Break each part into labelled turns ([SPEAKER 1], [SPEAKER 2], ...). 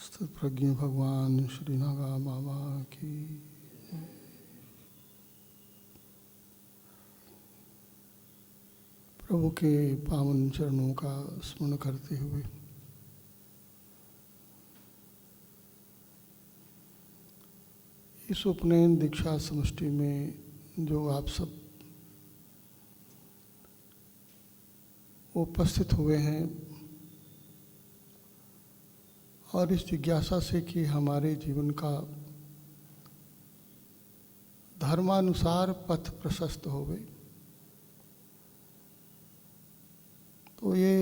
[SPEAKER 1] प्रज्ञ भगवान श्री नागा बाबा की। प्रभु के पावन चरणों का स्मरण करते हुए इस उपनयन दीक्षा समष्टि में जो आप सब उपस्थित हुए हैं और इस जिज्ञासा से कि हमारे जीवन का धर्मानुसार पथ प्रशस्त हो गए, तो ये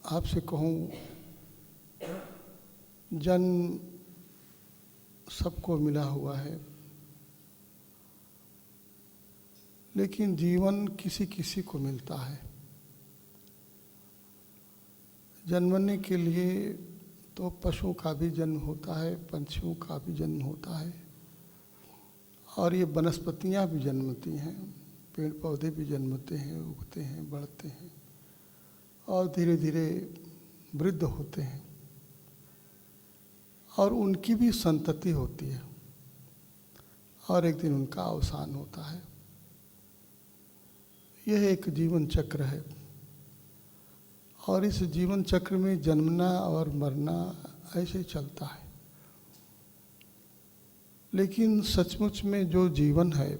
[SPEAKER 1] आपसे कहूँ जन्म सबको मिला हुआ है, लेकिन जीवन किसी किसी को मिलता है। जन्मने के लिए तो पशुओं का भी जन्म होता है, पंछियों का भी जन्म होता है, और ये वनस्पतियाँ भी जन्मती हैं, पेड़ पौधे भी जन्मते हैं, उगते हैं, बढ़ते हैं और धीरे धीरे वृद्ध होते हैं और उनकी भी संतति होती है और एक दिन उनका अवसान होता है। यह एक जीवन चक्र है और इस जीवन चक्र में जन्मना और मरना ऐसे चलता है। लेकिन सचमुच में जो जीवन है,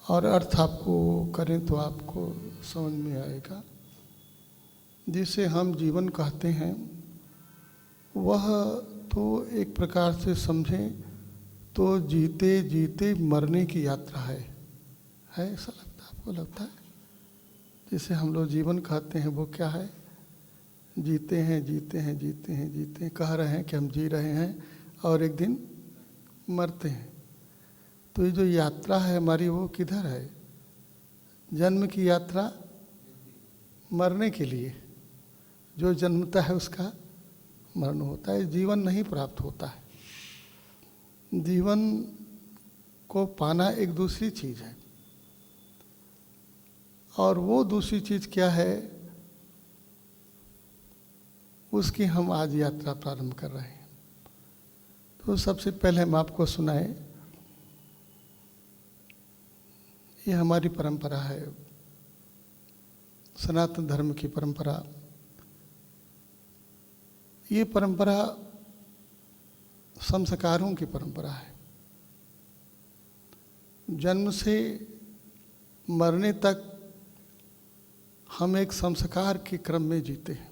[SPEAKER 1] और अर्थ आपको करें तो आपको समझ में आएगा, जिसे हम जीवन कहते हैं वह तो एक प्रकार से समझें तो जीते जीते मरने की यात्रा है। ऐसा लगता है? आपको लगता है जिसे हम लोग जीवन कहते हैं वो क्या है? जीते हैं जीते हैं जीते हैं जीते हैं, कह रहे हैं कि हम जी रहे हैं और एक दिन मरते हैं। तो ये जो यात्रा है हमारी वो किधर है? जन्म की यात्रा मरने के लिए। जो जन्मता है उसका मरण होता है, जीवन नहीं प्राप्त होता है। जीवन को पाना एक दूसरी चीज़ है और वो दूसरी चीज़ क्या है, उसकी हम आज यात्रा प्रारंभ कर रहे हैं। तो सबसे पहले हम आपको सुनाए, ये हमारी परंपरा है, सनातन धर्म की परंपरा। ये परंपरा संस्कारों की परंपरा है। जन्म से मरने तक हम एक संस्कार के क्रम में जीते हैं।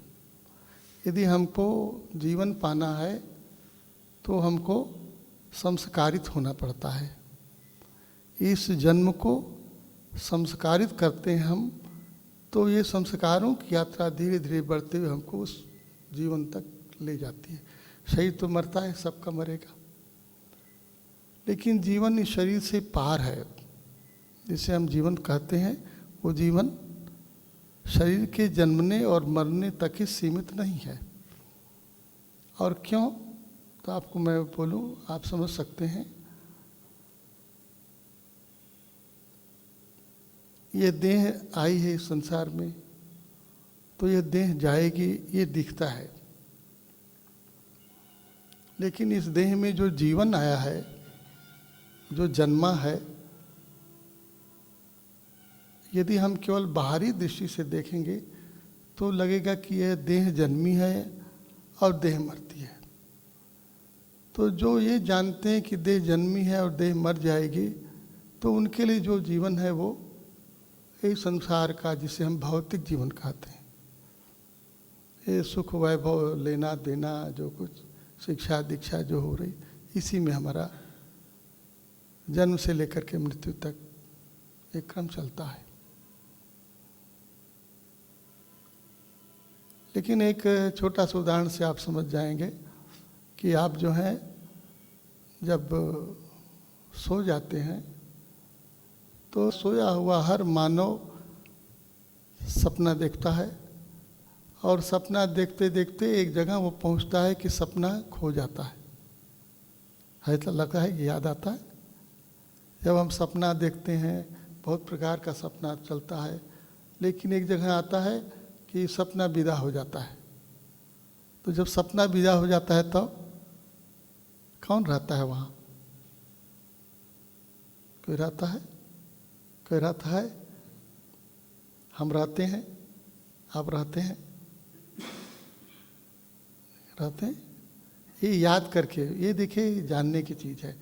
[SPEAKER 1] यदि हमको जीवन पाना है तो हमको संस्कारित होना पड़ता है। इस जन्म को संस्कारित करते हैं हम, तो ये संस्कारों की यात्रा धीरे धीरे बढ़ते हुए हमको उस जीवन तक ले जाती है। शरीर तो मरता है, सबका मरेगा, लेकिन जीवन इस शरीर से पार है। जिसे हम जीवन कहते हैं वो जीवन शरीर के जन्मने और मरने तक ही सीमित नहीं है। और क्यों, तो आपको मैं बोलूं, आप समझ सकते हैं। ये देह आई है इस संसार में, तो ये देह जाएगी, ये दिखता है। लेकिन इस देह में जो जीवन आया है, जो जन्मा है, यदि हम केवल बाहरी दृष्टि से देखेंगे तो लगेगा कि यह देह जन्मी है और देह मरती है। तो जो ये जानते हैं कि देह जन्मी है और देह मर जाएगी, तो उनके लिए जो जीवन है वो एक संसार का, जिसे हम भौतिक जीवन कहते हैं, ये सुख वैभव लेना देना, जो कुछ शिक्षा दीक्षा जो हो रही, इसी में हमारा जन्म से लेकर के मृत्यु तक एक क्रम चलता है। लेकिन एक छोटा सा उदाहरण से आप समझ जाएंगे कि आप जो हैं जब सो जाते हैं तो सोया हुआ हर मानव सपना देखता है, और सपना देखते देखते एक जगह वो पहुंचता है कि सपना खो जाता है। तो लगता है कि याद आता है। जब हम सपना देखते हैं, बहुत प्रकार का सपना चलता है, लेकिन एक जगह आता है कि सपना विदा हो जाता है। तो जब सपना विदा हो जाता है तब कौन रहता है वहाँ? कोई रहता है? कोई रहता है? हम रहते हैं, आप रहते हैं, रहते हैं। ये याद करके, ये देखिए जानने की चीज़ है।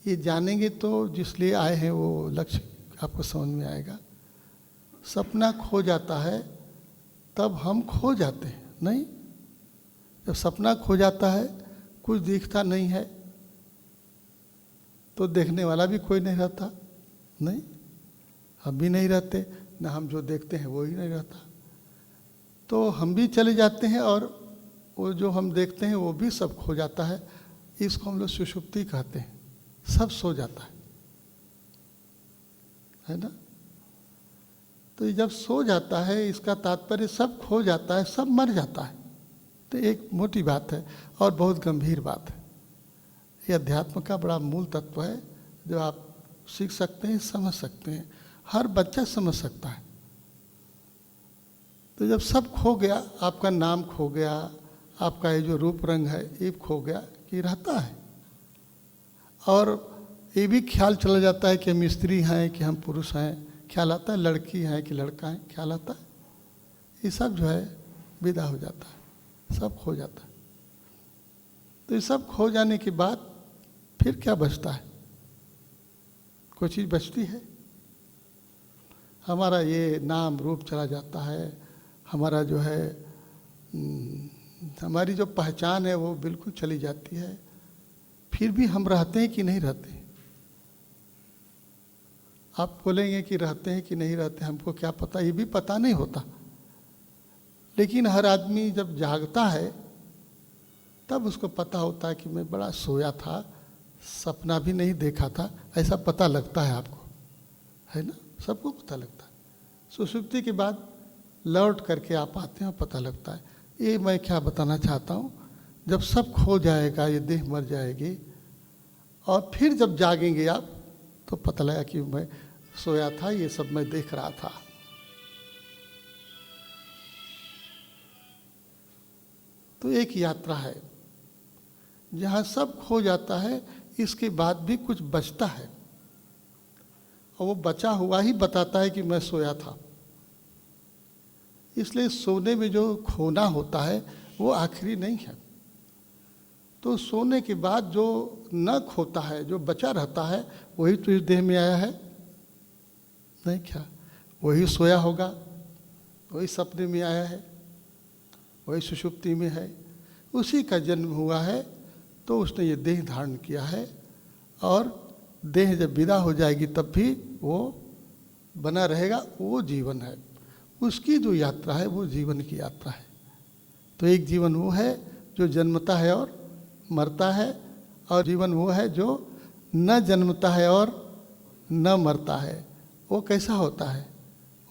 [SPEAKER 1] ये जानेंगे तो जिस लिए आए हैं वो लक्ष्य आपको समझ में आएगा। सपना खो जाता है तब हम खो जाते हैं, नहीं? जब सपना खो जाता है, कुछ दिखता नहीं है, तो देखने वाला भी कोई नहीं रहता, नहीं? हम भी नहीं रहते, ना हम जो देखते हैं वो ही नहीं रहता, तो हम भी चले जाते हैं और वो जो हम देखते हैं वो भी सब खो जाता है। इसको हम लोग सुषुप्ति कहते हैं। सब सो जाता है ना? तो ये जब सो जाता है, इसका तात्पर्य सब खो जाता है, सब मर जाता है। तो एक मोटी बात है और बहुत गंभीर बात है। ये अध्यात्म का बड़ा मूल तत्व है जो आप सीख सकते हैं, समझ सकते हैं, हर बच्चा समझ सकता है। तो जब सब खो गया, आपका नाम खो गया, आपका ये जो रूप रंग है ये खो गया, कि रहता है। और ये भी ख्याल चला जाता है कि हम स्त्री हैं कि हम पुरुष हैं, ख्याल आता है लड़की हैं कि लड़का है, ख्याल आता है। ये सब जो है विदा हो जाता है, सब खो जाता है। तो ये सब खो जाने के बाद फिर क्या बचता है? कोई चीज़ बचती है? हमारा ये नाम रूप चला जाता है, हमारा जो है हमारी जो पहचान है वो बिल्कुल चली जाती है। फिर भी हम रहते हैं कि नहीं रहते? आप बोलेंगे कि रहते हैं कि नहीं रहते, हमको क्या पता, ये भी पता नहीं होता। लेकिन हर आदमी जब जागता है तब उसको पता होता है कि मैं बड़ा सोया था, सपना भी नहीं देखा था, ऐसा पता लगता है आपको, है ना? सबको पता लगता है। सुषुप्ति के बाद लौट करके आप आते हैं और पता लगता है। ये मैं क्या बताना चाहता हूँ, जब सब खो जाएगा, ये देह मर जाएगी, और फिर जब जागेंगे आप तो पता लगा कि मैं सोया था, ये सब मैं देख रहा था। तो एक यात्रा है जहाँ सब खो जाता है, इसके बाद भी कुछ बचता है, और वो बचा हुआ ही बताता है कि मैं सोया था। इसलिए सोने में जो खोना होता है वो आखिरी नहीं है। तो सोने के बाद जो न खोता है, जो बचा रहता है, वही तो इस देह में आया है, नहीं क्या? वही सोया होगा, वही सपने में आया है, वही सुषुप्ति में है, उसी का जन्म हुआ है, तो उसने ये देह धारण किया है। और देह जब विदा हो जाएगी तब भी वो बना रहेगा, वो जीवन है। उसकी जो यात्रा है वो जीवन की यात्रा है। तो एक जीवन वो है जो जन्मता है और मरता है, और जीवन वो है जो न जन्मता है और न मरता है। वो कैसा होता है?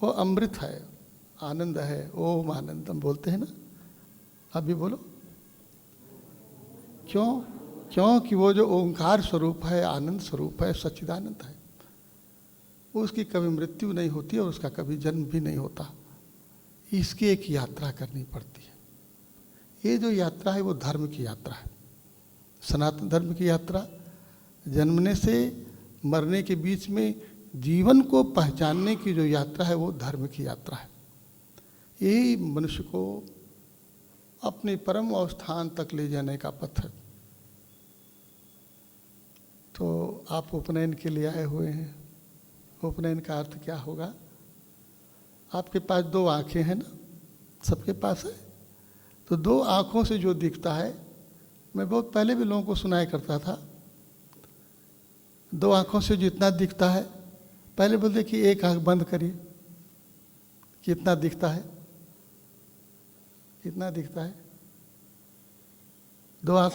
[SPEAKER 1] वो अमृत है, आनंद है। ओम आनंदम बोलते हैं ना, अभी बोलो। क्यों? क्योंकि वो जो ओंकार स्वरूप है, आनंद स्वरूप है, सच्चिदानंद है, उसकी कभी मृत्यु नहीं होती और उसका कभी जन्म भी नहीं होता। इसकी एक यात्रा करनी पड़ती है। ये जो यात्रा है वो धर्म की यात्रा है, सनातन धर्म की यात्रा। जन्मने से मरने के बीच में जीवन को पहचानने की जो यात्रा है वो धर्म की यात्रा है। यही मनुष्य को अपने परम अवस्थान तक ले जाने का पथ है। तो आप उपनयन के लिए आए हुए हैं। उपनयन का अर्थ क्या होगा? आपके पास दो आँखें हैं ना, सबके पास है। तो दो आँखों से जो दिखता है, मैं बहुत पहले भी लोगों को सुनाया करता था, दो आँखों से जितना दिखता है, पहले बोलते कि एक आँख बंद करिए, कितना दिखता है? कितना दिखता है? दो आँख,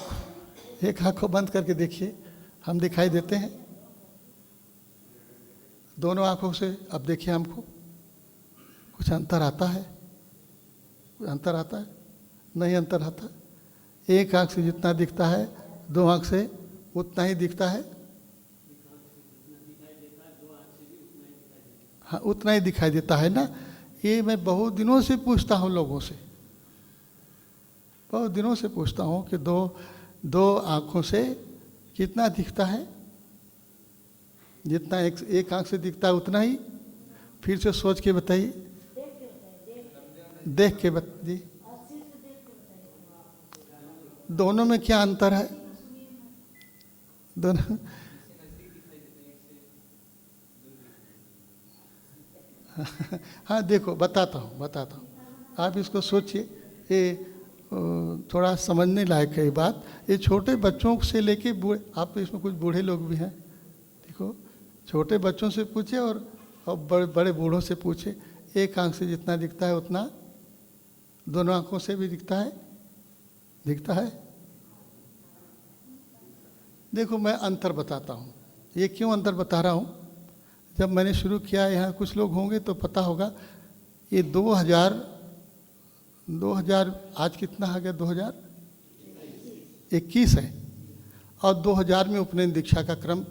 [SPEAKER 1] एक आँख को बंद करके देखिए, हम दिखाई देते हैं दोनों आँखों से। अब देखिए हमको कुछ अंतर आता है? अंतर आता है? नहीं अंतर आता। एक आँख से जितना दिखता है, दो आँख से उतना ही दिखता है। हाँ, उतना ही दिखाई देता है ना। ये मैं बहुत दिनों से पूछता हूँ लोगों से, बहुत दिनों से पूछता हूँ कि दो आँखों से कितना दिखता है? जितना एक आँख से दिखता है उतना ही। फिर से सोच के बताइए, देख के जी। दोनों में क्या अंतर है? दोनों हाँ देखो, बताता हूँ, आप इसको सोचिए। ये थोड़ा समझने लायक है ये बात। ये छोटे बच्चों से लेके बूढ़े, आप इसमें कुछ बूढ़े लोग भी हैं, देखो छोटे बच्चों से पूछे और बड़े बड़े बूढ़ों से पूछे, एक आंख से जितना दिखता है उतना दोनों आंखों से भी दिखता है। देखो मैं अंतर बताता हूँ। ये क्यों अंतर बता रहा हूँ? जब मैंने शुरू किया, यहाँ कुछ लोग होंगे तो पता होगा, ये 2000 आज कितना आ गया, 2021 है, और 2000 में उपनयन दीक्षा का क्रम,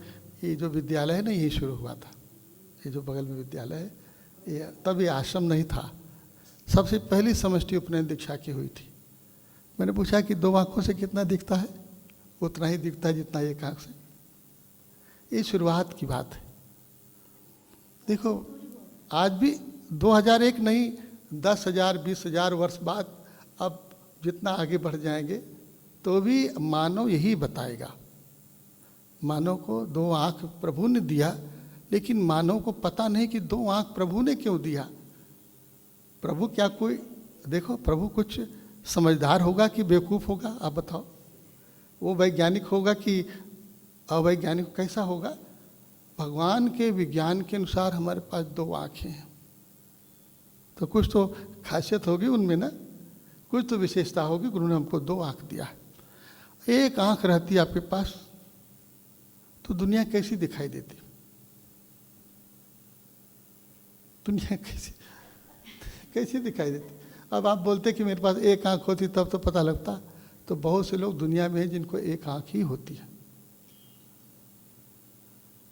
[SPEAKER 1] ये जो विद्यालय है ना, यही शुरू हुआ था। ये जो बगल में विद्यालय है, ये तब ये आश्रम नहीं था। सबसे पहली समष्टि उपनयन दीक्षा की हुई थी। मैंने पूछा कि दो आँखों से कितना दिखता है? उतना ही दिखता है जितना एक आँख से। ये शुरुआत की बात है। देखो आज भी 2001 नहीं, 10,000 20,000 वर्ष बाद अब जितना आगे बढ़ जाएंगे तो भी मानव यही बताएगा। मानव को दो आँख प्रभु ने दिया, लेकिन मानव को पता नहीं कि दो आँख प्रभु ने क्यों दिया। प्रभु क्या कोई, देखो प्रभु कुछ समझदार होगा कि बेवकूफ़ होगा? आप बताओ। वो वैज्ञानिक होगा कि अवैज्ञानिक? कैसा होगा? भगवान के विज्ञान के अनुसार हमारे पास दो आँखें हैं, तो कुछ तो खासियत होगी उनमें ना, कुछ तो विशेषता होगी। गुरु ने हमको दो आँख दिया है। एक आँख रहती है आपके पास तो दुनिया कैसी दिखाई देती? दुनिया कैसी दिखाई देती? अब आप बोलते कि मेरे पास एक आँख होती तब तो पता लगता। तो बहुत से लोग दुनिया में हैं जिनको एक आँख ही होती है,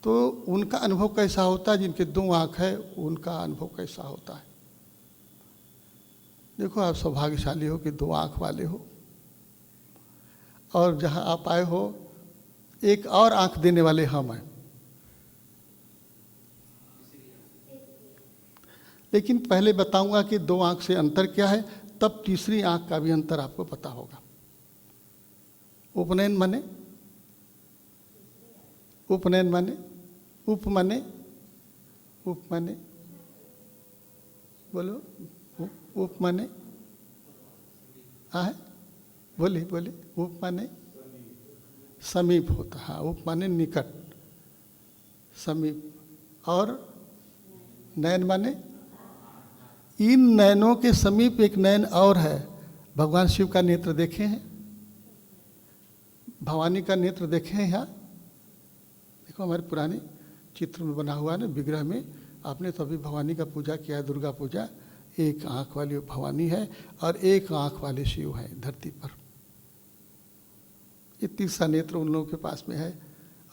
[SPEAKER 1] तो उनका अनुभव कैसा होता है? जिनके दो आँख है उनका अनुभव कैसा होता है? देखो आप सौभाग्यशाली हो कि दो आँख वाले हो, और जहाँ आप आए हो एक और आँख देने वाले हम हैं। लेकिन पहले बताऊंगा कि दो आँख से अंतर क्या है, तब तीसरी आँख का भी अंतर आपको पता होगा। उपनयन माने, उपनयन माने, उप माने, उप माने, बोलो उप माने, हाँ बोले बोले, उप माने समीप होता, हाँ उप माने निकट, समीप। और नयन माने, इन नयनों के समीप एक नयन और है। भगवान शिव का नेत्र देखे हैं? भवानी का नेत्र देखे हैं? यहाँ देखो हमारे पुराने चित्र में बना हुआ है ना, विग्रह में। आपने तो अभी भवानी का पूजा किया है, दुर्गा पूजा। एक आँख वाली भवानी है और एक आँख वाले शिव हैं धरती पर। ये तीसरा नेत्र उन लोगों के पास में है।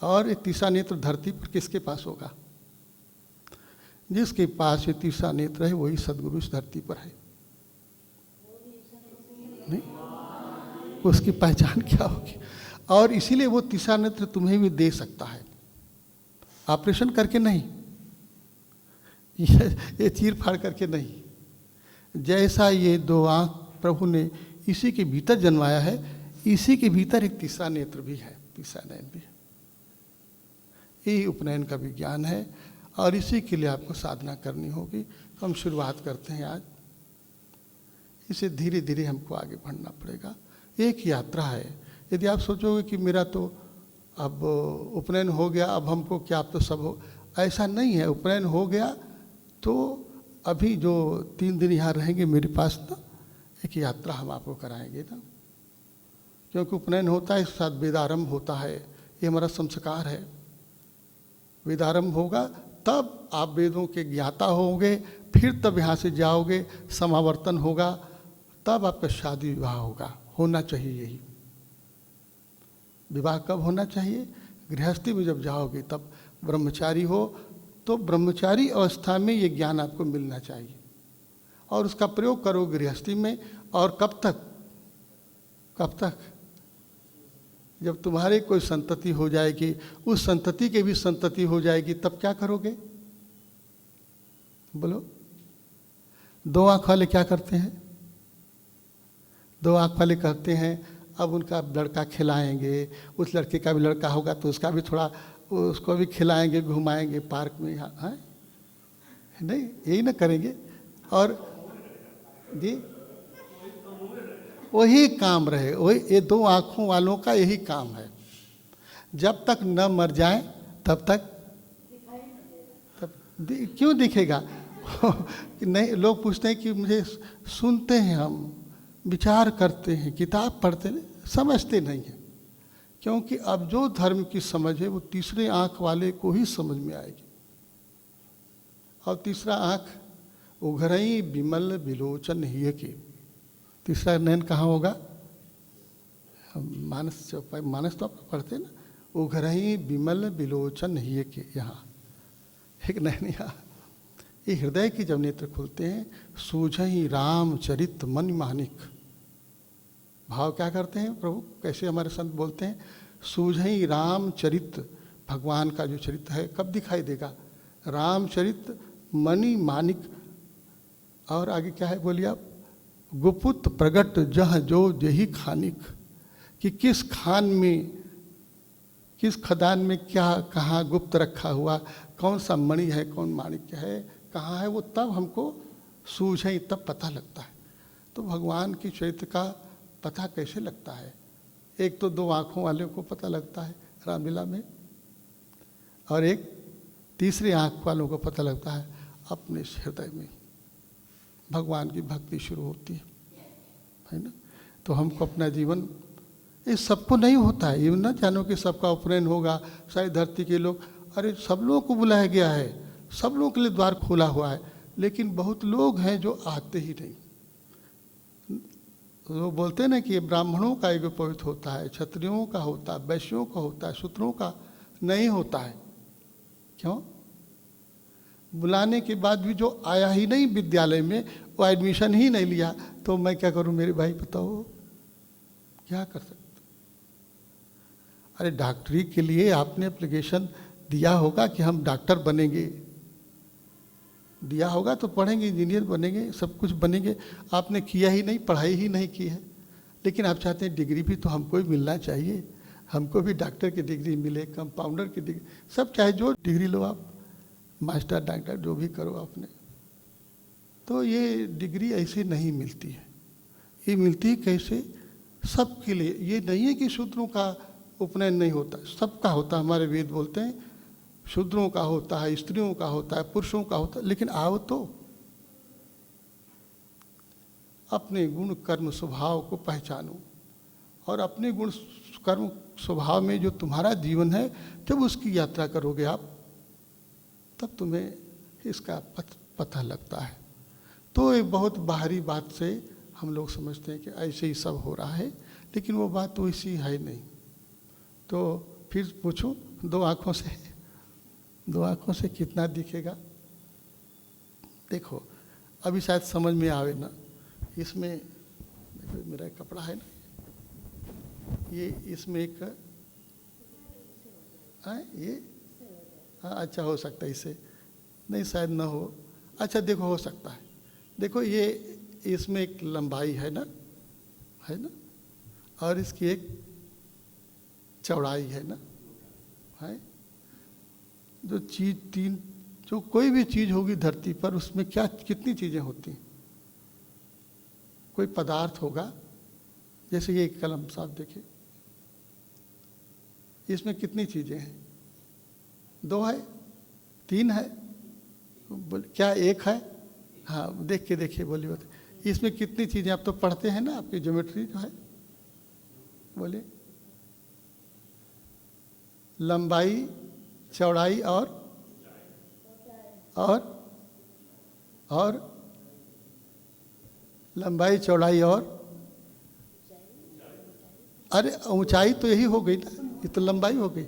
[SPEAKER 1] और ये तीसरा नेत्र धरती पर किसके पास होगा? जिसके पास ये तीसरा नेत्र है वही सदगुरु इस धरती पर है। नहीं, उसकी पहचान क्या होगी? और इसीलिए वो तीसरा नेत्र तुम्हें भी दे सकता है, ऑपरेशन करके नहीं, ये चीर फाड़ करके नहीं। जैसा ये दो आँख प्रभु ने इसी के भीतर जन्माया है, इसी के भीतर एक तीसरा नेत्र भी है, तीसरा नयन भी है। यही उपनयन का विज्ञान है और इसी के लिए आपको साधना करनी होगी। तो हम शुरुआत करते हैं आज। इसे धीरे धीरे हमको आगे बढ़ना पड़ेगा। एक यात्रा है। यदि आप सोचोगे कि मेरा तो अब उपनयन हो गया, अब हमको क्या, अब तो सब हो, ऐसा नहीं है। उपनयन हो गया तो अभी जो 3 दिन यहाँ रहेंगे मेरे पास ना, एक यात्रा हम आपको कराएंगे ना, क्योंकि उपनयन होता है, इसके साथ वेदारंभ होता है। ये हमारा संस्कार है। वेदारंभ होगा तब आप वेदों के ज्ञाता होंगे, फिर तब यहाँ से जाओगे, समावर्तन होगा, तब आपका शादी विवाह होगा। होना चाहिए यही। विवाह कब होना चाहिए? गृहस्थी में जब जाओगे तब। ब्रह्मचारी हो तो ब्रह्मचारी अवस्था में ये ज्ञान आपको मिलना चाहिए और उसका प्रयोग करो गृहस्थी में। और कब तक? कब तक? जब तुम्हारे कोई संतति हो जाएगी, उस संतति के भी संतति हो जाएगी, तब क्या करोगे? बोलो। दो आंख वाले क्या करते हैं? दो आंख वाले कहते हैं अब उनका लड़का खिलाएंगे, उस लड़के का भी लड़का होगा तो उसका भी थोड़ा, उसको भी खिलाएंगे, घुमाएंगे पार्क में, हाँ नहीं यही ना करेंगे? और जी वही काम रहे, वही ये दो आंखों वालों का यही काम है। जब तक न मर जाए तब तक क्यों दिखेगा? नहीं, लोग पूछते हैं कि मुझे सुनते हैं, हम विचार करते हैं, किताब पढ़ते हैं, समझते नहीं हैं। क्योंकि अब जो धर्म की समझ है वो तीसरे आंख वाले को ही समझ में आएगी। और तीसरा आंख उघरई विमल विलोचन ही के, तीसरा नयन कहाँ होगा? मानस चौपाई, मानस तो आप पढ़ते ना, उघरई विमल विलोचन ही के, यहाँ एक नयन, यहाँ ये हृदय की जब नेत्र खुलते हैं, सूझई रामचरित मन मानिक। भाव क्या करते हैं प्रभु? कैसे हमारे संत बोलते हैं? सूझई रामचरित, भगवान का जो चरित्र है कब दिखाई देगा? रामचरित मणि मानिक। और आगे क्या है बोलिए आप? गुपुत प्रगट जह जो जही खानिक, कि किस खान में, किस खदान में क्या कहाँ गुप्त रखा हुआ, कौन सा मणि है, कौन माणिक्य है, कहाँ है वो, तब हमको सूझे, तब पता लगता है। तो भगवान की चरित्र का पता कैसे लगता है? एक तो दो आँखों वाले को पता लगता है रामलीला में, और एक तीसरी आँख वालों को पता लगता है अपने हृदय में भगवान की भक्ति शुरू होती है ना? तो हमको अपना जीवन, इस सबको नहीं होता है, ये ना जानो कि सबका उपनयन होगा, सारी धरती के लोग, अरे सब लोगों को बुलाया गया है, सब लोगों के लिए द्वार खुला हुआ है, लेकिन बहुत लोग हैं जो आते ही नहीं। वो बोलते हैं ना कि ये ब्राह्मणों का एक पवित्र होता है, क्षत्रियों का होता है, वैश्यों का होता है, शूद्रों का नहीं होता है। क्यों? बुलाने के बाद भी जो आया ही नहीं विद्यालय में, वो एडमिशन ही नहीं लिया, तो मैं क्या करूं मेरे भाई, बताओ क्या कर सकते? अरे डॉक्टरी के लिए आपने एप्लीकेशन दिया होगा कि हम डॉक्टर बनेंगे, दिया होगा तो पढ़ेंगे, इंजीनियर बनेंगे, सब कुछ बनेंगे। आपने किया ही नहीं, पढ़ाई ही नहीं की है, लेकिन आप चाहते हैं डिग्री भी तो हमको भी मिलना चाहिए, हमको भी डॉक्टर की डिग्री मिले, कंपाउंडर की डिग्री, सब चाहे जो डिग्री लो आप, मास्टर डॉक्टर जो भी करो आपने, तो ये डिग्री ऐसे नहीं मिलती है। ये मिलती है कैसे? सबके लिए। ये नहीं है कि शूद्रों का उपनयन नहीं होता, सबका होता है। हमारे वेद बोलते हैं शूद्रों का होता है, स्त्रियों का होता है, पुरुषों का होता है, लेकिन आओ तो अपने गुण कर्म स्वभाव को पहचानो, और अपने गुण कर्म स्वभाव में जो तुम्हारा जीवन है, जब उसकी यात्रा करोगे आप, तब तुम्हें इसका पता लगता है। तो एक बहुत बाहरी बात से हम लोग समझते हैं कि ऐसे ही सब हो रहा है, लेकिन वो बात तो ऐसी है नहीं। तो फिर पूछो, दो आँखों से कितना दिखेगा? देखो अभी शायद समझ में आवे ना, इसमें मेरा कपड़ा है ना, ये इसमें एक ये हाँ, अच्छा हो सकता है, इससे नहीं शायद ना हो, अच्छा देखो हो सकता है। देखो ये इसमें एक लंबाई है ना, और इसकी एक चौड़ाई है ना, है। जो चीज तीन, जो कोई भी चीज होगी धरती पर, उसमें क्या कितनी चीजें होती हैं? कोई पदार्थ होगा, जैसे ये कलम साहब देखिए, इसमें कितनी चीजें हैं? दो है, तीन है, क्या एक है? हाँ देख के देखिए, बोलिए बताइए इसमें कितनी चीजें? आप तो पढ़ते हैं ना, आपकी ज्योमेट्री जो है, बोलिए। लंबाई, चौड़ाई और लंबाई, चौड़ाई और अरे ऊंचाई तो यही हो गई ना, ये तो लंबाई हो गई।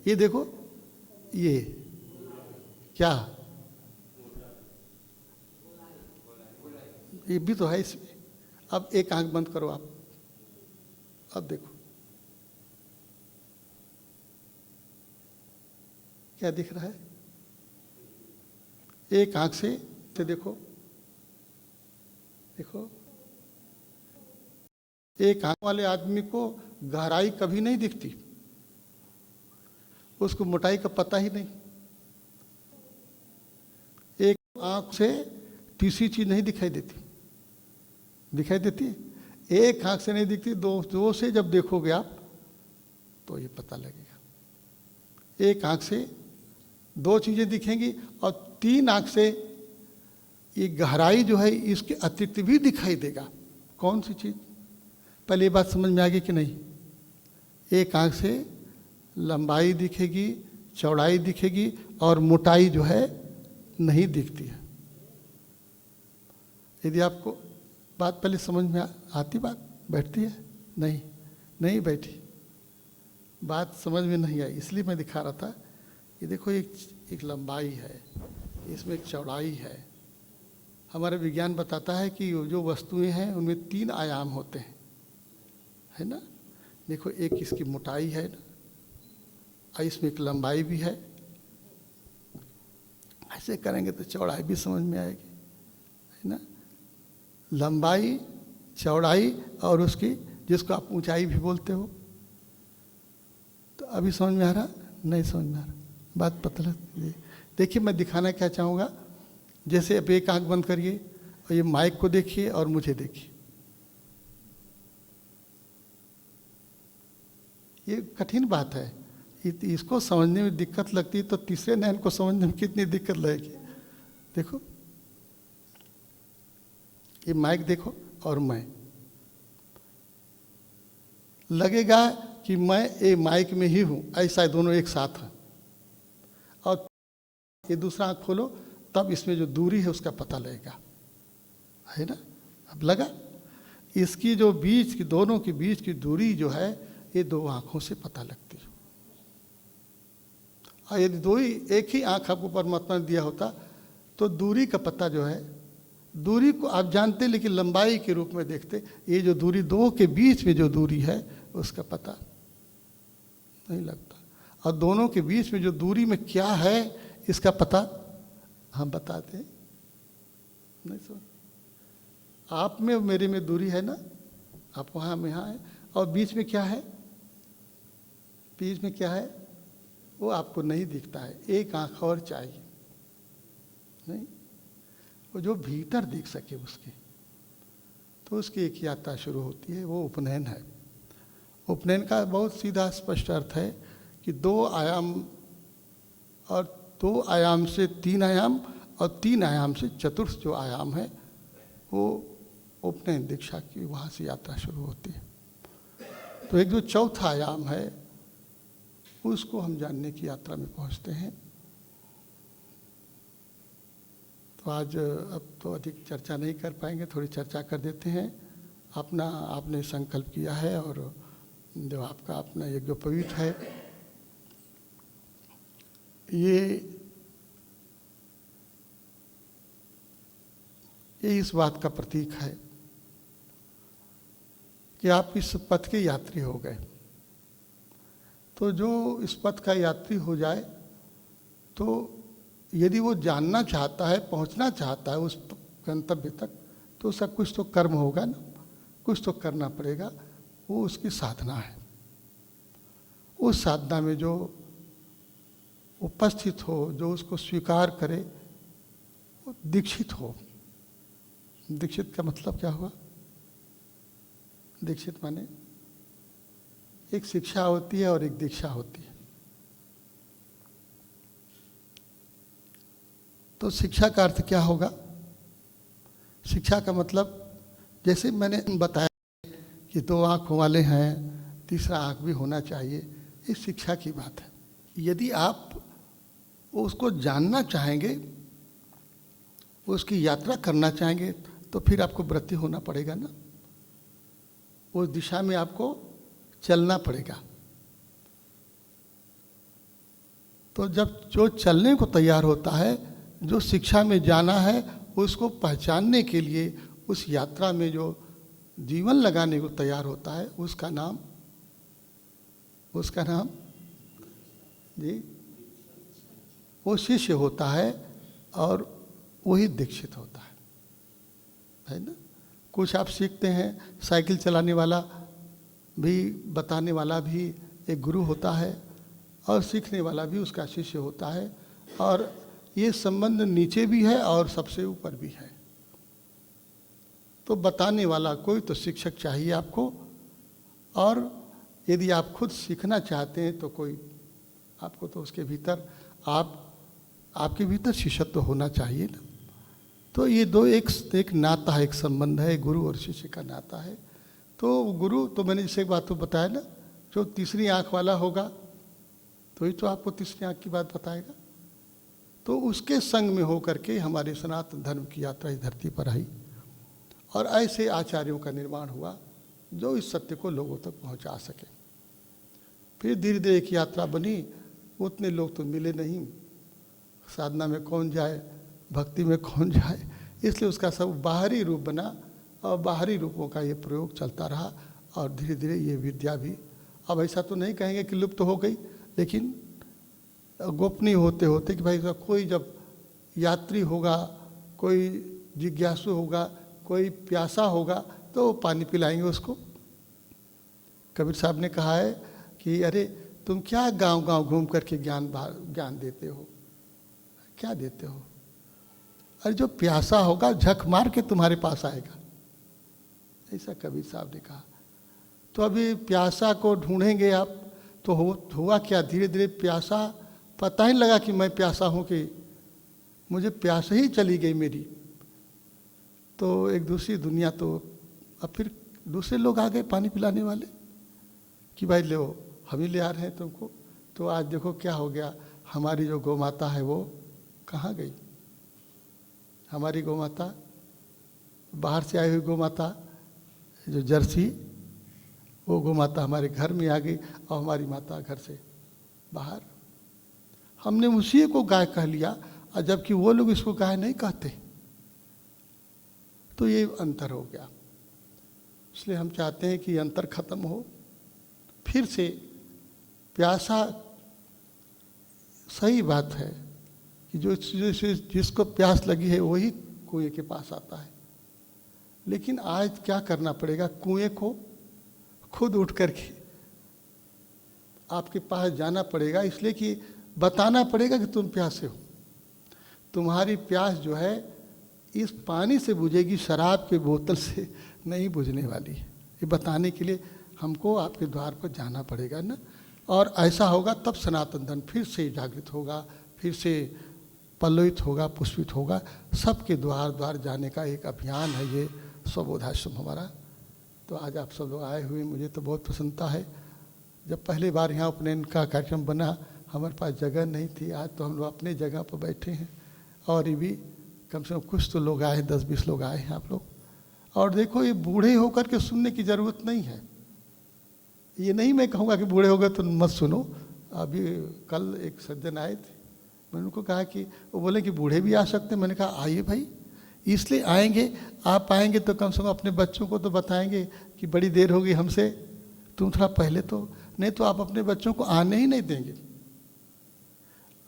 [SPEAKER 1] ये देखो, ये क्या, ये भी तो है इसमें। अब एक आंख बंद करो आप, अब देखो क्या दिख रहा है? एक आंख से देखो, देखो एक आंख वाले आदमी को गहराई कभी नहीं दिखती, उसको मोटाई का पता ही नहीं। एक आंख से तीसरी चीज नहीं दिखाई देती, दिखाई देती है? एक आंख से नहीं दिखती, दो से जब देखोगे आप तो ये पता लगेगा। एक आंख से दो चीजें दिखेंगी और तीन आंख से ये गहराई जो है इसके अतिरिक्त भी दिखाई देगा। कौन सी चीज? पहले ये बात समझ में आ गई कि नहीं? एक आंख से लंबाई दिखेगी, चौड़ाई दिखेगी और मोटाई जो है नहीं दिखती है। यदि आपको बात पहले समझ में आती, बात बैठती है? नहीं, नहीं बैठी, बात समझ में नहीं आई, इसलिए मैं दिखा रहा था। ये देखो एक लंबाई है, इसमें एक चौड़ाई है। हमारा विज्ञान बताता है कि जो वस्तुएं हैं उनमें 3 आयाम होते हैं, है ना? देखो एक इसकी मोटाई है ना, और इसमें एक लंबाई भी है। ऐसे करेंगे तो चौड़ाई भी समझ में आएगी, है ना? लंबाई, चौड़ाई और उसकी जिसको आप ऊंचाई भी बोलते हो। तो अभी समझ में आ रहा? नहीं समझ में आ रहा, बात पता लगती है। देखिए मैं दिखाना क्या चाहूँगा, जैसे अब एक आंख बंद करिए और ये माइक को देखिए और मुझे देखिए। ये कठिन बात है, इसको समझने में दिक्कत लगती है तो तीसरे नयन को समझने में कितनी दिक्कत लगेगी। देखो ये माइक देखो और मैं, लगेगा कि मैं ये माइक में ही हूं, ऐसा दोनों एक साथ है। और ये दूसरा आंख खोलो तब इसमें जो दूरी है उसका पता लगेगा, है ना? अब लगा? इसकी जो बीच की, दोनों के बीच की दूरी जो है ये 2 आंखों से पता लगती है। और यदि एक ही आंख आपको परमात्मा ने दिया होता तो दूरी का पता जो है, दूरी को आप जानते लेकिन लंबाई के रूप में देखते। ये जो दूरी 2 के बीच में जो दूरी है उसका पता नहीं लगता। और दोनों के बीच में जो दूरी में क्या है इसका पता हम बताते नहीं। समझ? आप में और मेरे में दूरी है ना, आप वहाँ में यहाँ है, और बीच में क्या है? बीच में क्या है वो आपको नहीं दिखता है। एक आंख और चाहिए, नहीं? वो जो भीतर दिख सके उसके, तो उसकी एक यात्रा शुरू होती है, वो उपनयन है। उपनयन का बहुत सीधा स्पष्ट अर्थ है कि 2 आयाम और 2 आयाम से 3 आयाम और 3 आयाम से चतुर्थ जो आयाम है वो उपनयन दीक्षा की, वहाँ से यात्रा शुरू होती है। तो एक जो चौथा आयाम है उसको हम जानने की यात्रा में पहुँचते हैं। तो आज अब तो अधिक चर्चा नहीं कर पाएंगे, थोड़ी चर्चा कर देते हैं। आपने संकल्प किया है और जो आपका अपना यज्ञोपवीत है ये इस बात का प्रतीक है कि आप इस पथ के यात्री हो गए। तो जो इस पथ का यात्री हो जाए तो यदि वो जानना चाहता है, पहुंचना चाहता है उस गंतव्य तक, तो उसका कुछ तो कर्म होगा ना, कुछ तो करना पड़ेगा। वो उसकी साधना है। उस साधना में जो उपस्थित हो, जो उसको स्वीकार करे, वो दीक्षित हो। दीक्षित का मतलब क्या हुआ? दीक्षित माने एक शिक्षा होती है और एक दीक्षा होती है। तो शिक्षा का अर्थ क्या होगा? शिक्षा का मतलब जैसे मैंने बताया कि 2 आँखों वाले हैं, तीसरा आँख भी होना चाहिए, ये शिक्षा की बात है। यदि आप उसको जानना चाहेंगे, उसकी यात्रा करना चाहेंगे, तो फिर आपको व्रती होना पड़ेगा ना, उस दिशा में आपको चलना पड़ेगा। तो जब जो चलने को तैयार होता है, जो शिक्षा में जाना है, उसको पहचानने के लिए उस यात्रा में जो जीवन लगाने को तैयार होता है, उसका नाम जी वो शिष्य होता है और वही दीक्षित होता है ना। कुछ आप सीखते हैं, साइकिल चलाने वाला भी, बताने वाला भी एक गुरु होता है और सीखने वाला भी उसका शिष्य होता है, और ये संबंध नीचे भी है और सबसे ऊपर भी है। तो बताने वाला कोई तो शिक्षक चाहिए आपको, और यदि आप खुद सीखना चाहते हैं तो कोई आपको तो उसके भीतर आपके भीतर शिष्यत्व होना चाहिए ना। तो ये दो एक नाता है, एक संबंध है, गुरु और शिष्य का नाता है। तो गुरु तो मैंने जैसे एक बात तो बताया ना, जो तीसरी आंख वाला होगा तो ही तो आपको तीसरी आंख की बात बताएगा। तो उसके संग में हो करके हमारे सनातन धर्म की यात्रा इस धरती पर आई, और ऐसे आचार्यों का निर्माण हुआ जो इस सत्य को लोगों तक पहुंचा सके। फिर धीरे धीरे एक यात्रा बनी, उतने लोग तो मिले नहीं, साधना में कौन जाए, भक्ति में कौन जाए, इसलिए उसका सब बाहरी रूप बना, और बाहरी रूपों का ये प्रयोग चलता रहा, और धीरे धीरे ये विद्या भी, अब ऐसा तो नहीं कहेंगे कि लुप्त हो गई, लेकिन गोपनीय होते होते कि भाई कोई जब यात्री होगा, कोई जिज्ञासु होगा, कोई प्यासा होगा तो पानी पिलाएंगे उसको। कबीर साहब ने कहा है कि अरे तुम क्या गांव गांव घूम करके ज्ञान देते हो, क्या देते हो? अरे जो प्यासा होगा झक मार के तुम्हारे पास आएगा, ऐसा कबीर साहब ने कहा। तो अभी प्यासा को ढूंढेंगे आप, तो हुआ क्या, धीरे धीरे प्यासा, पता ही लगा कि मैं प्यासा हूँ, कि मुझे प्यास ही चली गई मेरी। तो एक दूसरी दुनिया, तो अब फिर दूसरे लोग आ गए पानी पिलाने वाले कि भाई लो हम ही ले आ रहे हैं तुमको। तो आज देखो क्या हो गया, हमारी जो गौ माता है वो कहाँ गई? हमारी गौ माता, बाहर से आई हुई गौ माता जो जर्सी, वो गौ माता हमारे घर में आ गई, और हमारी माता घर से बाहर। हमने उसी को गाय कह लिया, और जबकि वो लोग इसको गाय नहीं कहते। तो ये अंतर हो गया। इसलिए हम चाहते हैं कि अंतर खत्म हो, फिर से प्यासा, सही बात है कि जिसको प्यास लगी है वही कुएं के पास आता है। लेकिन आज क्या करना पड़ेगा, कुएं को खुद उठ करके आपके पास जाना पड़ेगा, इसलिए कि बताना पड़ेगा कि तुम प्यासे हो। तुम्हारी प्यास जो है इस पानी से बुझेगी, शराब के बोतल से नहीं बुझने वाली है। ये बताने के लिए हमको आपके द्वार पर जाना पड़ेगा ना, और ऐसा होगा तब सनातन धर्म फिर से जागृत होगा, फिर से पल्लवित होगा, पुष्पित होगा। सबके द्वार द्वार जाने का एक अभियान है ये स्वबोधाश्रम हमारा। तो आज आप सब लोग आए हुए, मुझे तो बहुत प्रसन्नता है। जब पहली बार यहाँ उपनयन का कार्यक्रम बना, हमारे पास जगह नहीं थी, आज तो हम लोग अपने जगह पर बैठे हैं, और ये भी कम से कम कुछ तो लोग आए, 10-20 लोग आए हैं आप लोग। और देखो, ये बूढ़े होकर के सुनने की ज़रूरत नहीं है। ये नहीं मैं कहूँगा कि बूढ़े हो गए तो मत सुनो। अभी कल एक सज्जन आए थे, मैंने उनको कहा कि, वो बोले कि बूढ़े भी आ सकते हैं। मैंने कहा आइए भाई, इसलिए आएंगे, आप आएंगे तो कम से कम अपने बच्चों को तो बताएंगे कि बड़ी देर होगी हमसे, तुम थोड़ा पहले तो, नहीं तो आप अपने बच्चों को आने ही नहीं देंगे।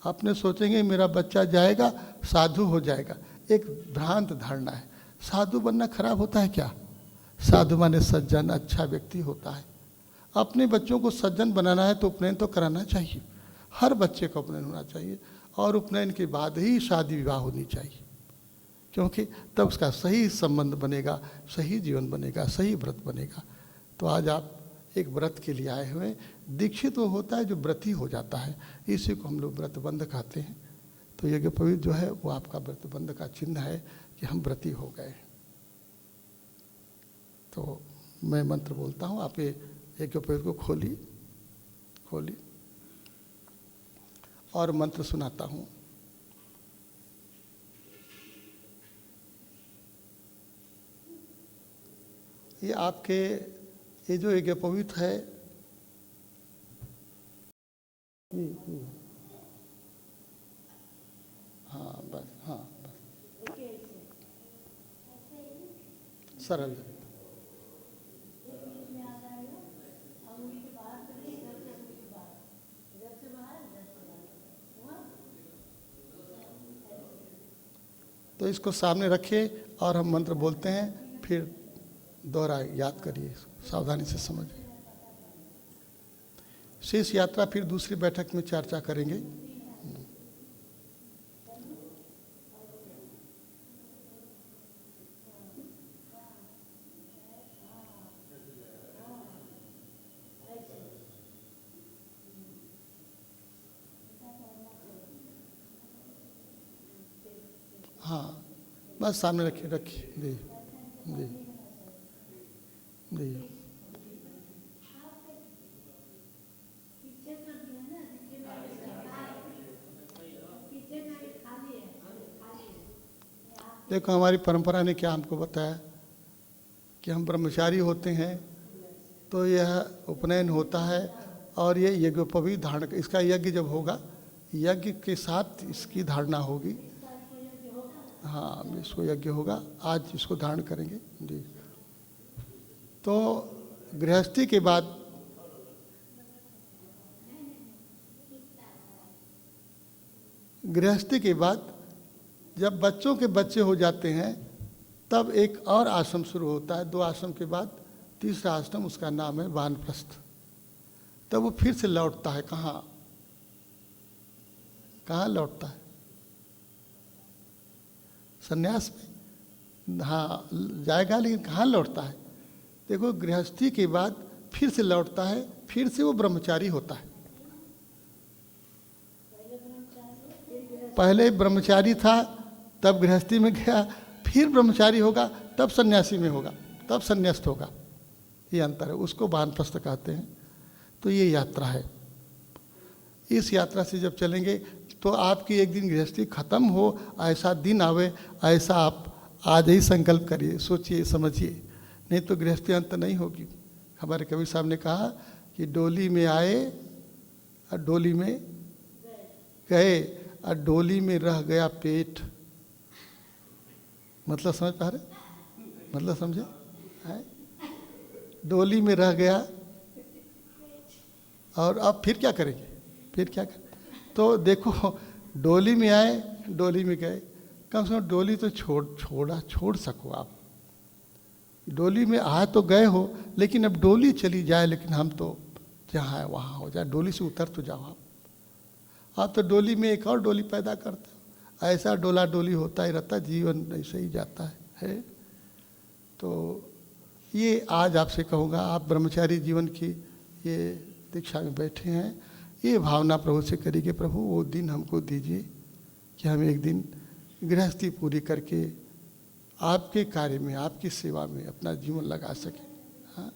[SPEAKER 1] आपने सोचेंगे मेरा बच्चा जाएगा साधु हो जाएगा। एक भ्रांत धारणा है। साधु बनना खराब होता है क्या? साधु माने सज्जन, अच्छा व्यक्ति होता है। अपने बच्चों को सज्जन बनाना है तो उपनयन तो कराना चाहिए, हर बच्चे को उपनयन होना चाहिए, और उपनयन के बाद ही शादी विवाह होनी चाहिए, क्योंकि तब उसका सही संबंध बनेगा, सही जीवन बनेगा, सही व्रत बनेगा। तो आज आप एक व्रत के लिए आए हुए। दीक्षित वो होता है जो व्रती हो जाता है, इसी को हम लोग व्रतबंध कहते हैं। तो यज्ञ पवित्र जो है वो आपका व्रतबंध का चिन्ह है कि हम व्रती हो गए। तो मैं मंत्र बोलता हूँ, आप ये यज्ञ पवित्र को खोली और मंत्र सुनाता हूँ। ये आपके ये जो यज्ञ पवित्र है, हाँ बस, हाँ बस, सरल तो इसको सामने रखिए और हम मंत्र बोलते हैं, फिर दोहराए, याद करिए, सावधानी से समझिए। शेष यात्रा फिर दूसरी बैठक में चर्चा करेंगे। हाँ, बस सामने रखिए, रखिए, जी जी जी। देखो, हमारी परंपरा ने क्या हमको बताया कि हम ब्रह्मचारी होते हैं तो यह उपनयन होता है और ये यज्ञोपवीत धारण, इसका यज्ञ जब होगा, यज्ञ के साथ इसकी धारणा होगी। हाँ, इसको यज्ञ होगा, आज इसको धारण करेंगे जी। तो गृहस्थी के बाद जब बच्चों के बच्चे हो जाते हैं तब एक और आश्रम शुरू होता है। 2 आश्रम के बाद तीसरा आश्रम, उसका नाम है वानप्रस्थ। तब वो फिर से लौटता है, कहाँ लौटता है? संन्यास में। हाँ, जाएगा, लेकिन कहाँ लौटता है? देखो, गृहस्थी के बाद फिर से लौटता है, फिर से वो ब्रह्मचारी होता है। पहले ब्रह्मचारी था, तब गृहस्थी में गया, फिर ब्रह्मचारी होगा, तब सन्यासी में होगा, तब संन्यास्त होगा। ये अंतर है, उसको वानप्रस्थ कहते हैं। तो ये यात्रा है। इस यात्रा से जब चलेंगे तो आपकी एक दिन गृहस्थी खत्म हो, ऐसा दिन आवे, ऐसा आप आज ही संकल्प करिए, सोचिए, समझिए, नहीं तो गृहस्थी अंत नहीं होगी। हमारे कबीर साहब ने कहा कि डोली में आए और डोली में गए और डोली में रह गया पेट। मतलब समझ पा रहे? मतलब समझे? डोली में रह गया और अब फिर क्या करेंगे? फिर क्या करें? तो देखो, डोली में आए, डोली में गए, कम से कम डोली तो छोड़ सको आप। डोली में आए तो गए हो, लेकिन अब डोली चली जाए, लेकिन हम तो जहाँ है वहाँ हो जाए, डोली से उतर तो जाओ आप तो डोली में एक और डोली पैदा करते हो। ऐसा डोला डोली होता ही रहता, जीवन ऐसे ही जाता है। तो ये आज आपसे कहूँगा, आप ब्रह्मचारी जीवन की ये दीक्षा में बैठे हैं, ये भावना प्रभु से करिए कि प्रभु वो दिन हमको दीजिए कि हम एक दिन गृहस्थी पूरी करके आपके कार्य में, आपकी सेवा में अपना जीवन लगा सकें। हाँ,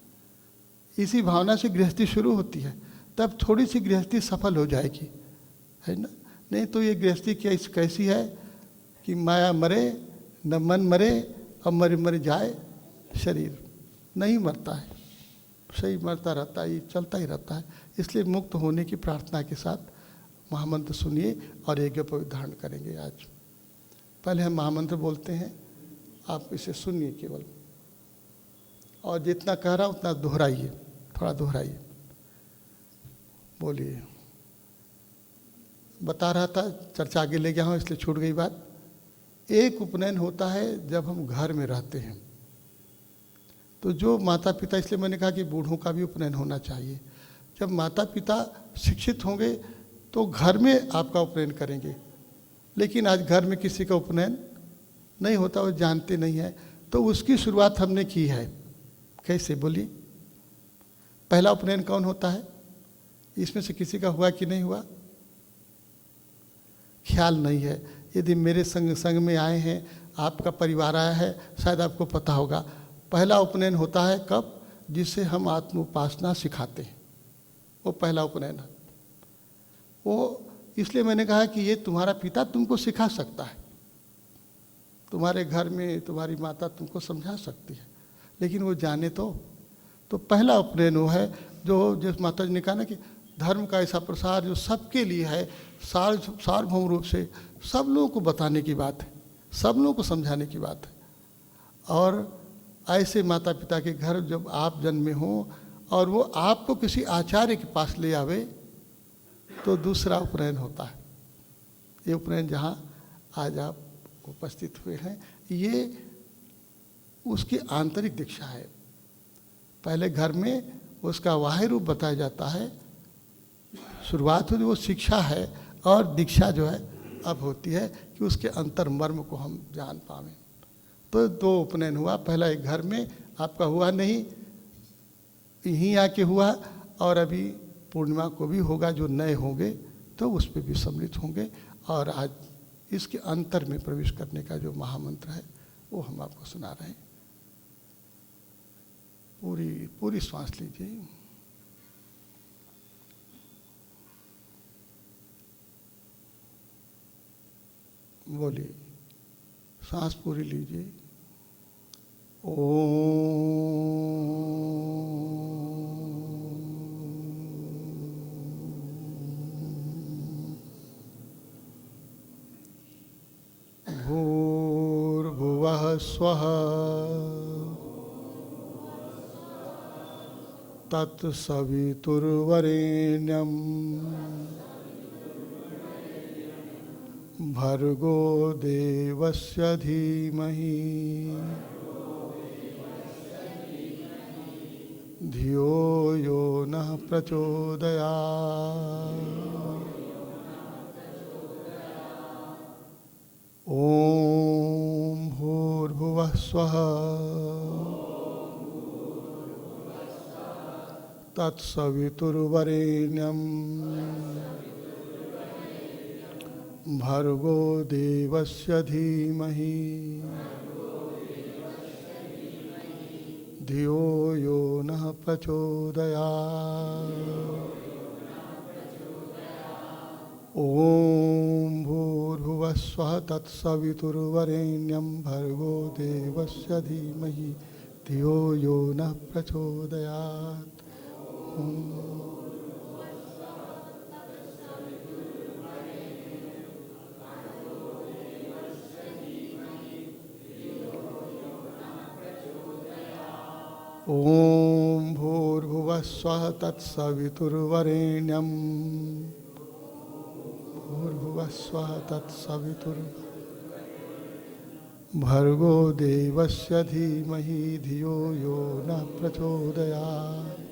[SPEAKER 1] इसी भावना से गृहस्थी शुरू होती है, तब थोड़ी सी गृहस्थी सफल हो जाएगी, है ना? नहीं तो ये गृहस्थी कैसी है कि माया मरे न मन मरे, अब मर जाए शरीर, नहीं मरता है, सही मरता रहता है, ये चलता ही रहता है। इसलिए मुक्त होने की प्रार्थना के साथ महामंत्र सुनिए और यज्ञ पवित्र धारण करेंगे। आज पहले हम महामंत्र बोलते हैं, आप इसे सुनिए केवल, और जितना कह रहा उतना दोहराइए, थोड़ा दोहराइए, बोलिए। बता रहा था, चर्चा आगे ले गया हूँ इसलिए छूट गई बात। एक उपनयन होता है जब हम घर में रहते हैं, तो जो माता पिता, इसलिए मैंने कहा कि बूढ़ों का भी उपनयन होना चाहिए। जब माता पिता शिक्षित होंगे तो घर में आपका उपनयन करेंगे, लेकिन आज घर में किसी का उपनयन नहीं होता, वो जानते नहीं है, तो उसकी शुरुआत हमने की है। कैसे, बोलिए? पहला उपनयन कौन होता है? इसमें से किसी का हुआ कि नहीं हुआ? ख्याल नहीं है। यदि मेरे संग में आए हैं, आपका परिवार आया है, शायद आपको पता होगा, पहला उपनयन होता है कब? जिससे हम आत्म उपासना सिखाते हैं, वो पहला उपनयन है। वो इसलिए मैंने कहा कि ये तुम्हारा पिता तुमको सिखा सकता है, तुम्हारे घर में तुम्हारी माता तुमको समझा सकती है, लेकिन वो जाने तो पहला उपनयन वो है जो जिस माता जी ने कहा ना कि धर्म का ऐसा प्रसार जो सबके लिए है, सार्वभौम रूप से सब लोगों को बताने की बात है, सब लोगों को समझाने की बात है। और ऐसे माता पिता के घर जब आप जन्मे हो और वो आपको किसी आचार्य के पास ले आवे, तो दूसरा उपनयन होता है। ये उपनयन जहाँ आज आप उपस्थित हुए हैं, ये उसकी आंतरिक दीक्षा है। पहले घर में उसका बाह्य रूप बताया जाता है, शुरुआत होती वो शिक्षा है, और दीक्षा जो है अब होती है कि उसके अंतर मर्म को हम जान पावें। तो दो उपनयन हुआ, पहला एक घर में आपका हुआ नहीं, यहीं आके हुआ, और अभी पूर्णिमा को भी होगा, जो नए होंगे तो उस पर भी सम्मिलित होंगे। और आज इसके अंतर में प्रवेश करने का जो महामंत्र है वो हम आपको सुना रहे हैं। पूरी पूरी श्वास लीजिए। बोलिए, सांस पूरी लीजिए। भूर्भुवः स्वः तत्सवितुर्वरेण्यं भर्गो देवस्य धीमहि धियो यो नः प्रचोदयात्। ॐ भूर्भुवः स्वः तत्सवितुर्वरेण्यं भर्गो देवस्य धीमहि धियो यो नः प्रचोदयात्। ॐ भूर्भुवः स्वः तत्सवितुर्वरेण्यं भर्गो देवस्य धीमहि धियो यो नः प्रचोदयात्। ॐ भूर्भुवः स्वः तत्सवितुर्वरेण्यं भूर्भुवः स्वः तत्सवितुर्वरेण्यं भर्गो देवस्य धीमहि धियो यो नः प्रचोदयात्।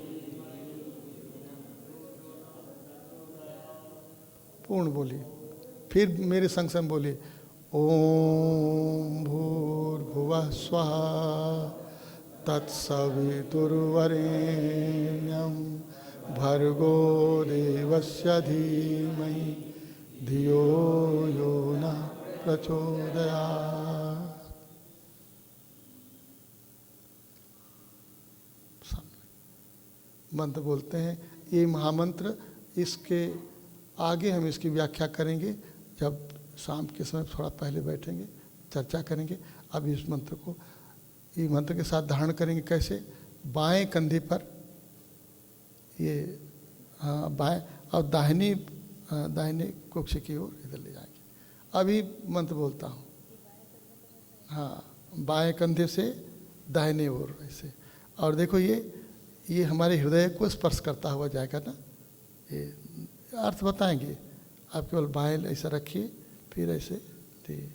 [SPEAKER 1] पूर्ण बोलिए, फिर मेरे संग संग बोलिए। ओम भूर्भुवः स्वः तत्सवितुर्वरेण्यं भर्गो देवस्य धीमहि धियो यो नः प्रचोदयात्। मंत्र बोलते हैं, ये महामंत्र, इसके आगे हम इसकी व्याख्या करेंगे जब शाम के समय थोड़ा पहले बैठेंगे, चर्चा करेंगे। अब इस मंत्र को, ये मंत्र के साथ धारण करेंगे कैसे? बाएं कंधे पर ये बाएं और दाहिने कुक्ष की ओर इधर ले जाएंगे। अभी मंत्र बोलता हूँ। हाँ, बाएं कंधे से दाहिने ओर ऐसे। और देखो ये हमारे हृदय को स्पर्श करता हुआ जाएगा ना। ये अर्थ बताएंगे, आप केवल बाएं ऐसा रखिए, फिर ऐसे दिए।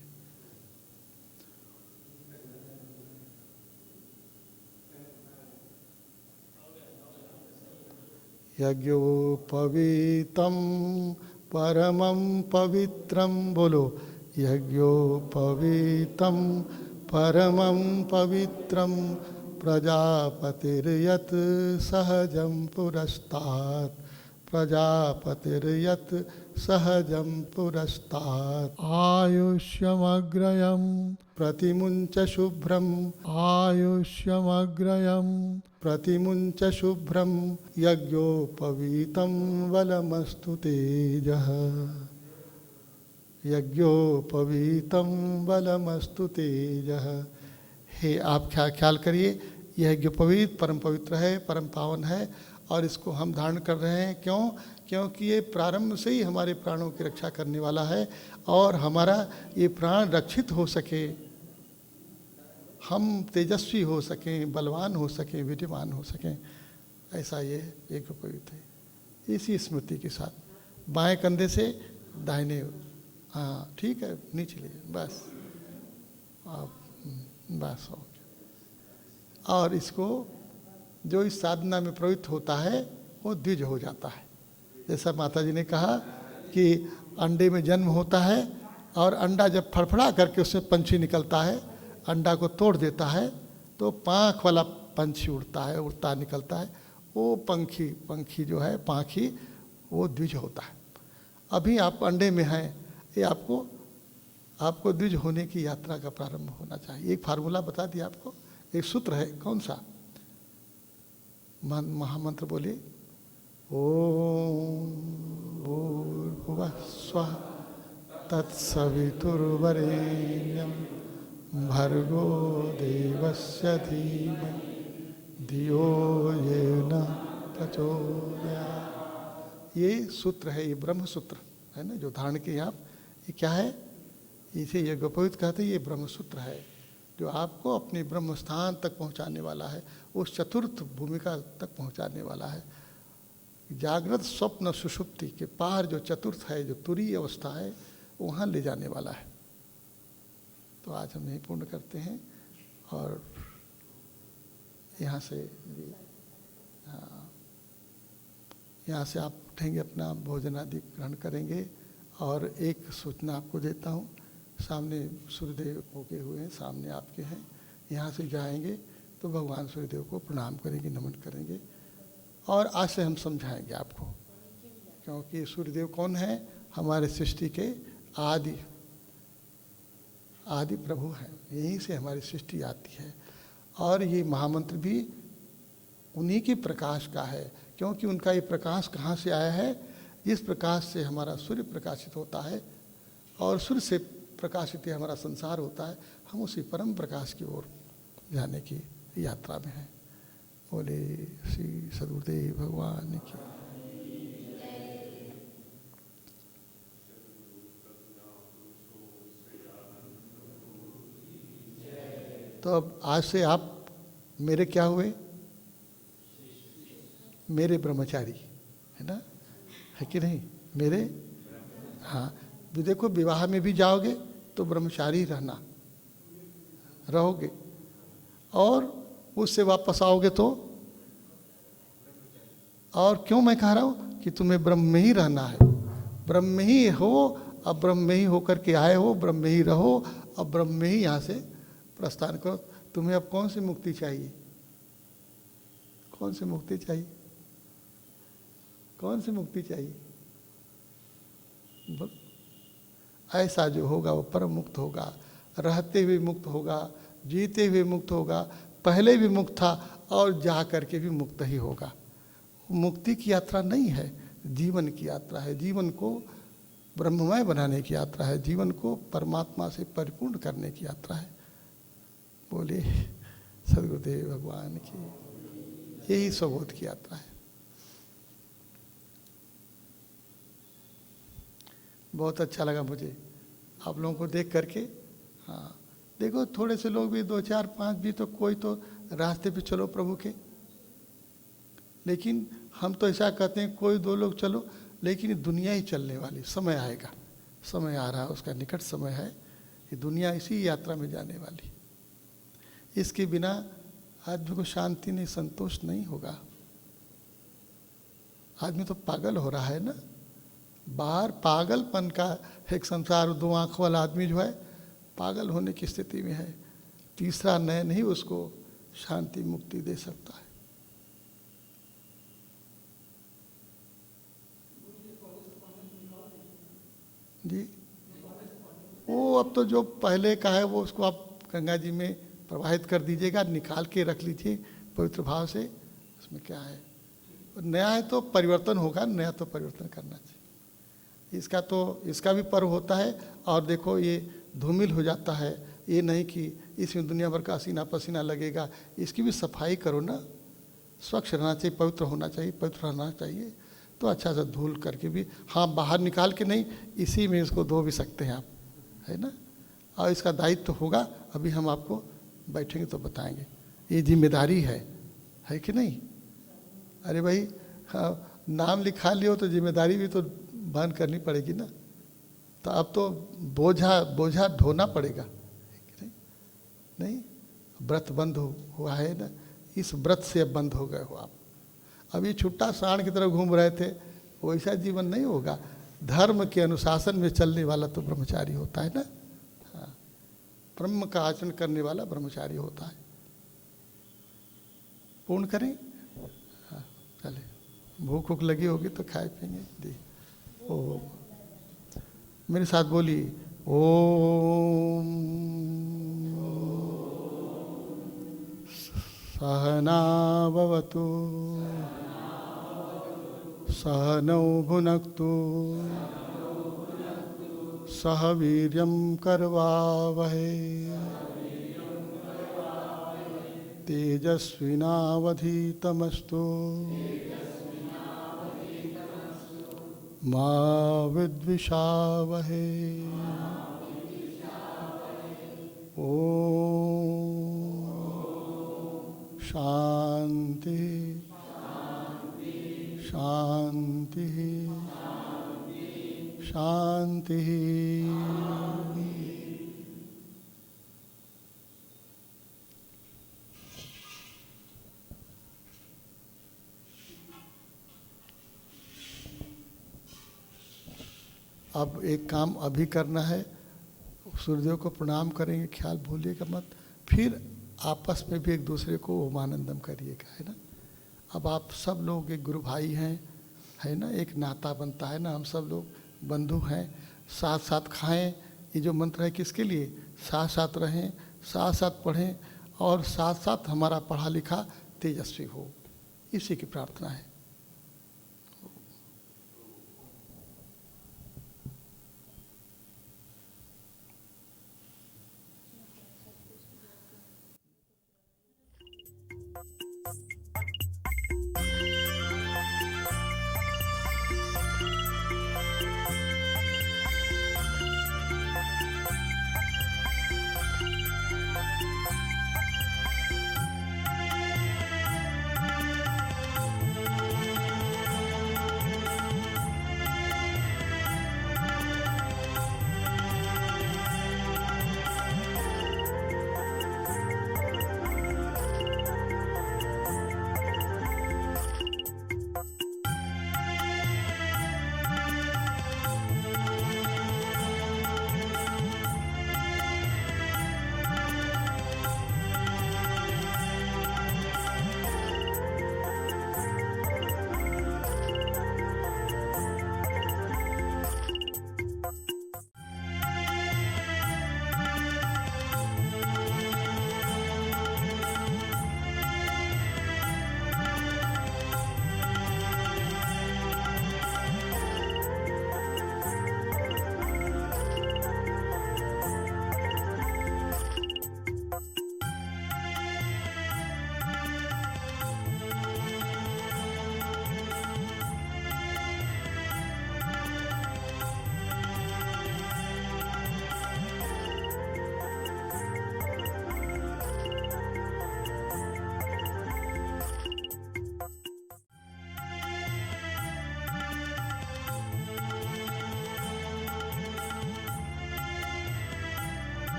[SPEAKER 1] यज्ञोपवीतं परमं पवित्रं, बोलो, यज्ञोपवीतं परमं पवित्रं प्रजापतिर्यत् सहजं पुरस्तात्, प्रजापतिर्यत् सहजं पुरस्तात्। आयुष्यमग्रयं प्रतिमुञ्च शुभ्रं, आयुष्यमग्रयं प्रतिमुञ्च शुभ्रं यज्ञोपवीतं वलमस्तु तेजः, यज्ञोपवीतं वलमस्तु तेजः। हे आप ख्याल करिए, यह यज्ञोपवीत परम पवित्र है, परम पावन है, और इसको हम धारण कर रहे हैं। क्यों? क्योंकि ये प्रारंभ से ही हमारे प्राणों की रक्षा करने वाला है, और हमारा ये प्राण रक्षित हो सके, हम तेजस्वी हो सकें, बलवान हो सकें, विद्यमान हो सकें, ऐसा ये एक उपयुक्त है। इसी स्मृति के साथ बाएं कंधे से दाहिने, हाँ ठीक है, नीचे लीजिए बस। बस हो गया। और इसको जो इस साधना में प्रवृत्त होता है वो द्विज हो जाता है। जैसा माता जी ने कहा कि अंडे में जन्म होता है और अंडा जब फड़फड़ा करके उसमें पंछी निकलता है, अंडा को तोड़ देता है तो पाँख वाला पंछी उड़ता है, उड़ता निकलता है, वो पंखी जो है पाखी, वो द्विज होता है। अभी आप अंडे में हैं, ये आपको द्विज होने की यात्रा का प्रारंभ होना चाहिए। एक फार्मूला बता दिया आपको, एक सूत्र है। कौन सा? महामंत्र बोलिए, ओम भूर्भुवः स्वः तत्सवितुर्वरेण्यं भर्गो देवस्य धीमहि धियो यो नः प्रचोदयात्। ये सूत्र है, ये ब्रह्म सूत्र है ना, जो धारण के आप, ये क्या है? इसे यज्ञोपवीत कहते हैं। ये ब्रह्म सूत्र है जो आपको अपने ब्रह्म स्थान तक पहुंचाने वाला है, उस चतुर्थ भूमिका तक पहुंचाने वाला है। जागृत स्वप्न सुषुप्ति के पार जो चतुर्थ है, जो तुरीय अवस्था है, वहाँ ले जाने वाला है। तो आज हम यही पूर्ण करते हैं और यहाँ से यहाँ से आप उठेंगे, अपना भोजन आदि ग्रहण करेंगे। और एक सूचना आपको देता हूँ, सामने सूर्यदेव होके हुए हैं, सामने आपके हैं। यहाँ से जाएंगे तो भगवान सूर्यदेव को प्रणाम करेंगे, नमन करेंगे और आज से हम समझाएंगे आपको, क्योंकि सूर्यदेव कौन है? हमारे सृष्टि के आदि प्रभु हैं, यहीं से हमारी सृष्टि आती है। और ये महामंत्र भी उन्हीं के प्रकाश का है, क्योंकि उनका ये प्रकाश कहाँ से आया है? जिस प्रकाश से हमारा सूर्य प्रकाशित होता है और सूर्य से प्रकाशित ही हमारा संसार होता है, हम उसी परम प्रकाश की ओर जाने की यात्रा में हैं। बोले श्री सद्गुरुदेव भगवान की। तो अब आज से आप मेरे क्या हुए? मेरे ब्रह्मचारी, है ना, है कि नहीं? मेरे, हाँ, भी देखो, विवाह में भी जाओगे तो ब्रह्मचारी रहोगे, और उससे वापस आओगे तो, और क्यों मैं कह रहा हूँ कि तुम्हें ब्रह्म में ही रहना है। ब्रह्म में ही हो, अब ब्रह्म में ही होकर के आए हो, ब्रह्म में ही रहो, अब ब्रह्म में ही यहाँ से प्रस्थान करो। तुम्हें अब कौन सी मुक्ति चाहिए? कौन सी मुक्ति चाहिए? कौन सी मुक्ति चाहिए? बोल। ऐसा जो होगा वो परम मुक्त होगा, रहते हुए मुक्त होगा, जीते हुए मुक्त होगा, पहले भी मुक्त था और जा करके भी मुक्त ही होगा। मुक्ति की यात्रा नहीं है, जीवन की यात्रा है। जीवन को ब्रह्ममय बनाने की यात्रा है, जीवन को परमात्मा से परिपूर्ण करने की यात्रा है। बोले सद्गुरुदेव भगवान की। यही स्वबोध की यात्रा है। बहुत अच्छा लगा मुझे आप लोगों को देख करके। हाँ, देखो, थोड़े से लोग भी, 2 4 5 भी, तो कोई तो रास्ते पे चलो प्रभु के। लेकिन हम तो ऐसा कहते हैं, कोई 2 लोग चलो, लेकिन दुनिया ही चलने वाली, समय आएगा, समय आ रहा है, उसका निकट समय है। ये दुनिया इसी यात्रा में जाने वाली। इसके बिना आदमी को शांति नहीं, संतोष नहीं होगा। आदमी तो पागल हो रहा है ना, बाहर पागलपन का एक संसार। 2 आँखों वाला आदमी जो है पागल होने की स्थिति में है। तीसरा नयन ही उसको शांति मुक्ति दे सकता है। जी, वो अब तो जो पहले का है वो उसको आप गंगा जी में प्रवाहित कर दीजिएगा, निकाल के रख लीजिए पवित्र भाव से। उसमें क्या है, नया है तो परिवर्तन होगा, नया तो परिवर्तन करना चाहिए। इसका भी पर्व होता है। और देखो, ये धूमिल हो जाता है, ये नहीं कि इसमें दुनिया भर का सीना पसीना लगेगा। इसकी भी सफाई करो ना, स्वच्छ रहना चाहिए, पवित्र होना चाहिए, पवित्र रहना चाहिए। तो अच्छा सा धूल करके भी, हाँ, बाहर निकाल के नहीं, इसी में इसको धो भी सकते हैं आप, है ना। और इसका दायित्व तो होगा, अभी हम आपको बैठेंगे तो बताएंगे। ये जिम्मेदारी है कि नहीं? अरे भाई, हाँ, नाम लिखा लियो तो जिम्मेदारी भी तो वहन करनी पड़ेगी ना। तो अब तो बोझा ढोना पड़ेगा, है कि नहीं? व्रत बंद हुआ है ना, इस व्रत से अब बंद हो गए हो आप। अभी छुट्टा साढ़ की तरफ घूम रहे थे, वैसा जीवन नहीं होगा। धर्म के अनुशासन में चलने वाला तो ब्रह्मचारी होता है ना। हाँ, ब्रह्म का आचरण करने वाला ब्रह्मचारी होता है। पूर्ण करें। हाँ चले, भूख भूख लगी होगी तो खाए पिएंगे दी। ओ मेरे साथ बोली, ओम सहना भवतु सहनौ भुनक्तु सह वीर्यं करवावहै तेजस्विनावधीतमस्तु मा विद्विषावहै। ओम शांति शांति शांति। अब एक काम अभी करना है, सूर्यदेव को प्रणाम करेंगे, ख्याल भूलिएगा मत। फिर आपस में भी एक दूसरे को ओमानंदम करिएगा, है ना। अब आप सब लोग एक गुरु भाई हैं, है ना, एक नाता बनता है ना, हम सब लोग बंधु हैं। साथ साथ खाएं, ये जो मंत्र है किसके लिए, साथ साथ रहें, साथ साथ पढ़ें और साथ साथ हमारा पढ़ा लिखा तेजस्वी हो, इसी की प्रार्थना है।